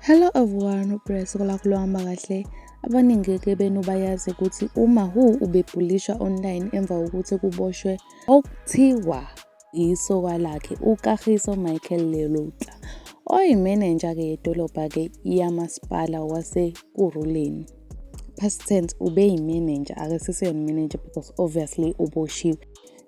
Hello everyone, uBresi kulakhuluma kahle. Abaningi-ke benu bayazi ukuthi uMaHu ubebhulishwa online emva kokuthi kuboshwe okuthiwa isoka lakhe uKagiso Michael Leloka, oyimenenja-ke yedolobha-ke yamasipala wase-Ekurhuleni. Past tense, ubeyimenenja, akaseseyona manager because obviously uboshiwe.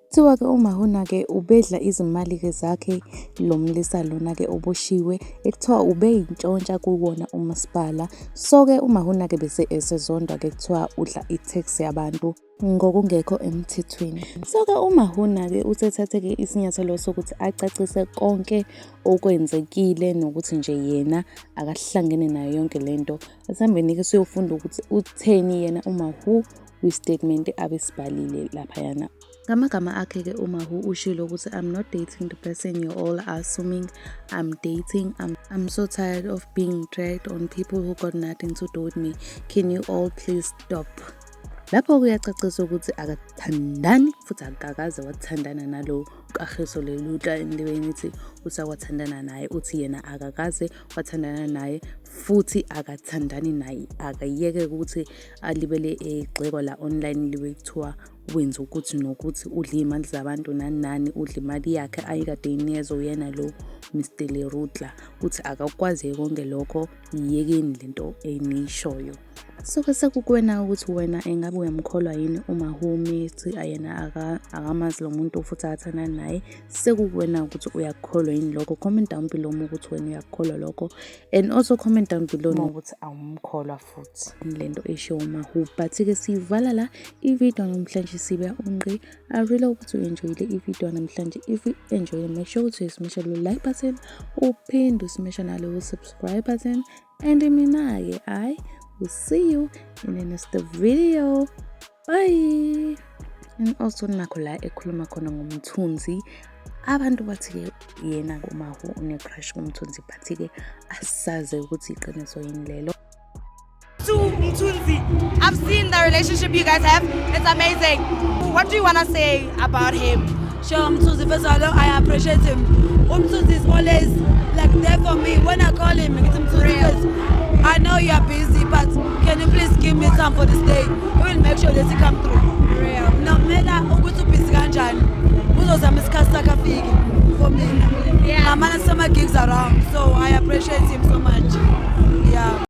Kuthiwa-ke uMaHu-ke ubedla izimali-ke zakhe lo mlisa lona-ke oboshiwe, ekuthiwa ubeyintshontsha kuwona umasipala. So-ke uMaHu-ke bese esezondwa-ke kuthiwa udla i-tax yabantu ngokungekho emthethweni. So-ke uMaHu-ke usethathe-ke isinyathelo sokuthi acacise konke okwenzekile nokuthi nje yena akahlangene nayo yonke lento. Asihambeni-ke siyofunda ukuthi utheni yena uMaHu kwi-statement abesibhalile laphayana. Ngamagama akhe-ke uMaHu ushilo ukuthi I'm not dating the person you all are assuming I'm dating. I'm so tired of being dragged on people who got nothing to do with me. Can you all please stop? Lapho kuyacacisa ukuthi akathandani futhi akakaze wathandana nalo Kagiso Leloka endibeni ithi usakwathandana naye, uthi yena akakaze wathandana naye futhi akathandani naye. Akayeke ukuthi alibele egxekwa la online libe kuthiwa wenza ukuthi nokuthi udla iy'mali zabantu nani nani, udla imali yakhe ayikade inikezwe uyena lo Mr. Leloka. Uthi akakwazi konke lokho, yiyekeni lento eniyishoyo. So-ke sekukuwena ukuthi wena engabe uyamkholwa yini uMaHu mithi yena akamazi lo muntu futhi akathandani naye. Sekukuwena ukuthi uyakholwa yini lokho. Comment down below ukuthi wena uyakholwa lokho, and also comment down below ukuthi awumkholwa futhi lento esho uMaHu. But-ke siyivala la i-video namhlanje sibe unqi. I really hope ukuthi u-enjoyile i-video namhlanje. If you enjoyed, make sure ukuthi smash lo like button, uphinde usmash nalo subscribe button, and mina-ke we'll see you in the next video. Bye. And also nakho la ekhuluma khona ngomthunzi. Abantu bathi yena uMaHu une-crush ngomthunzi, but-ke asazi ukuthi iqiniso yini lelo. I've seen the relationship you guys have. It's amazing. What do you want to say about him? Sure, Mthunzi, first of all, I appreciate him. Mthunzi is always like there for me. When I call him, Mthunzi, I know you are busy, but can you please give me time for this day? We will make sure that he come through. Real. No matter ukuthi busy kanjani, uzozama isikhathi sakhe afike for me. Yeah. I'm on some gigs around, so I appreciate him so much. Yeah.